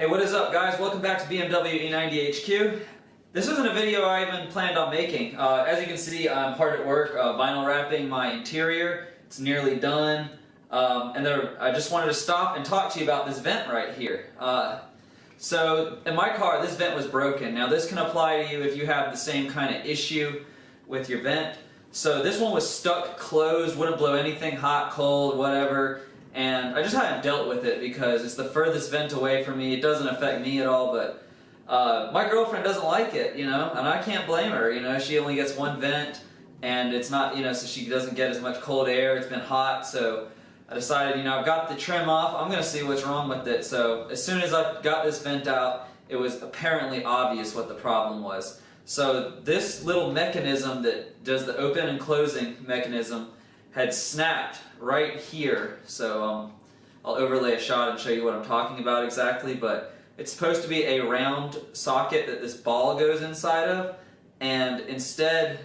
Hey, what is up, guys? Welcome back to BMW E90 HQ. This isn't a video I even planned on making. As you can see, I'm hard at work vinyl wrapping my interior. It's nearly done. I just wanted to stop and talk to you about this vent right here. So in my car, this vent was broken. Now this can apply to you if you have the same kind of issue with your vent. So this one was stuck closed, wouldn't blow anything hot, cold, whatever. And I just hadn't dealt with it because it's the furthest vent away from me. It doesn't affect me at all, but my girlfriend doesn't like it, you know, and I can't blame her. You know, she only gets one vent, and it's not, you know, so she doesn't get as much cold air. It's been hot, so I decided, you know, I've got the trim off. I'm going to see what's wrong with it. So as soon as I got this vent out, it was apparently obvious what the problem was. So this little mechanism that does the open and closing mechanism had snapped right here. So I'll overlay a shot and show you what I'm talking about exactly, but it's supposed to be a round socket that this ball goes inside of, and instead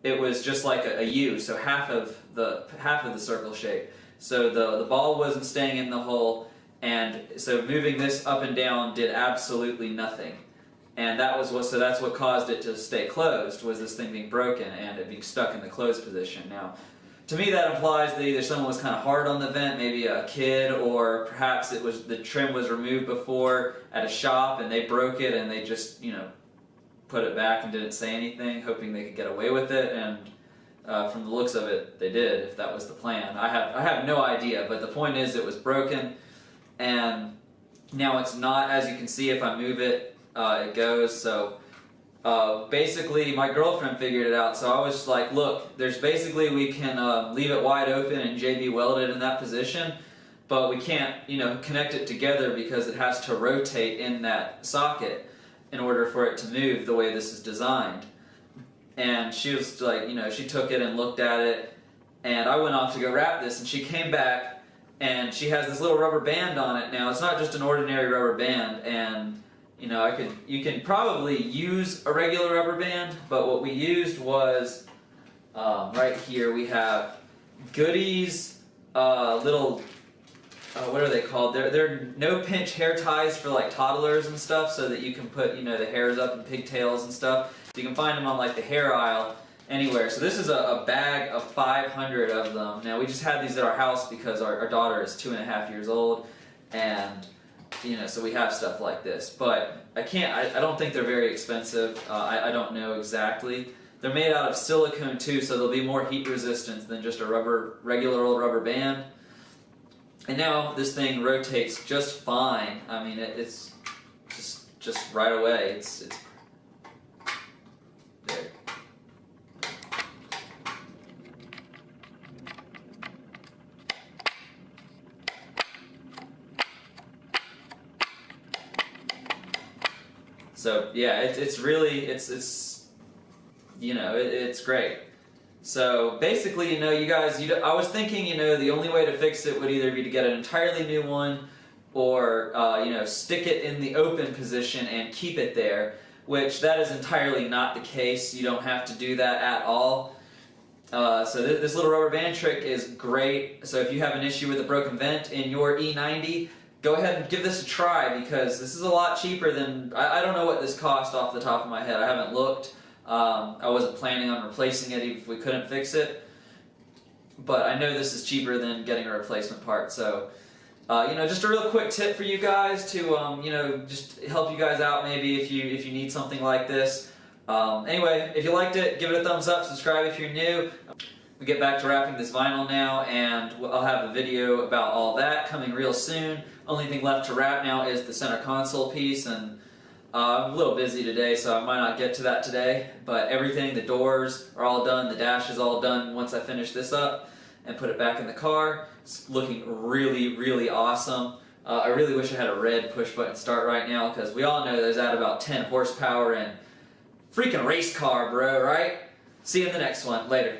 it was just like a U, so half of the circle shape. So the ball wasn't staying in the hole, and so moving this up and down did absolutely nothing. And that's what caused it to stay closed, was this thing being broken and it being stuck in the closed position. Now, to me that implies that either someone was kind of hard on the vent, maybe a kid, or perhaps it was the trim was removed before at a shop and they broke it and they just, you know, put it back and didn't say anything, hoping they could get away with it. And from the looks of it, they did, if that was the plan. I have no idea, but the point is it was broken, and now it's not. As you can see, if I move it, it goes. So basically my girlfriend figured it out, so I was like, look, there's basically, we can leave it wide open and JB weld it in that position, but we can't, you know, connect it together because it has to rotate in that socket in order for it to move the way this is designed. And she was like, you know, she took it and looked at it, and I went off to go wrap this, and she came back and she has this little rubber band on it. Now it's not just an ordinary rubber band, and you know, you can probably use a regular rubber band, but what we used was, right here we have Goody's little, what are they called? They're no pinch hair ties for like toddlers and stuff, so that you can put, you know, the hairs up and pigtails and stuff. You can find them on like the hair aisle anywhere. So this is a bag of 500 of them. Now we just had these at our house because our daughter is 2.5 years old, and you know, so we have stuff like this, but I don't think they're very expensive. I don't know exactly. They're made out of silicone too, so they'll be more heat resistant than just a regular old rubber band. And now this thing rotates just fine. I mean, it's just right away. It's there. So yeah, it's really, you know, it's great. So basically, you know, you guys, I was thinking, you know, the only way to fix it would either be to get an entirely new one, or you know, stick it in the open position and keep it there, which that is entirely not the case. You don't have to do that at all. So this little rubber band trick is great. So if you have an issue with a broken vent in your E90, go ahead and give this a try, because this is a lot cheaper than, I don't know what this cost off the top of my head. I haven't looked. I wasn't planning on replacing it even if we couldn't fix it. But I know this is cheaper than getting a replacement part. So, you know, just a real quick tip for you guys to, you know, just help you guys out maybe if you need something like this. Anyway, if you liked it, give it a thumbs up, subscribe if you're new. We get back to wrapping this vinyl now, and I'll have a video about all that coming real soon. Only thing left to wrap now is the center console piece, and I'm a little busy today, so I might not get to that today, but everything, the doors are all done, the dash is all done once I finish this up and put it back in the car. It's looking really, really awesome. I really wish I had a red push button start right now, because we all know there's at about 10 horsepower and freaking race car, bro, right? See you in the next one. Later.